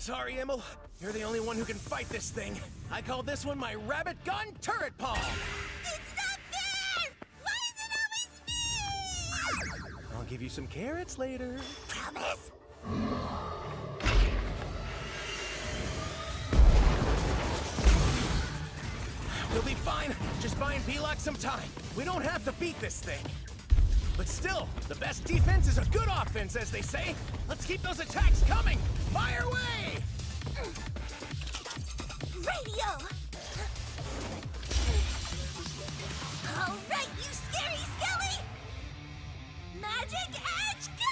sorry, Emil. You're the only one who can fight this thing. I call this one my rabbit gun turret palm. It's not fair! Why is it always me? I'll give you some carrots later. Promise? We'll be fine. Just buying Belok some time. We don't have to beat this thing. But still, the best defense is a good offense, as they say. Let's keep those attacks coming. Fire away! Radio! All right, you scary skelly! Magic Edge, go!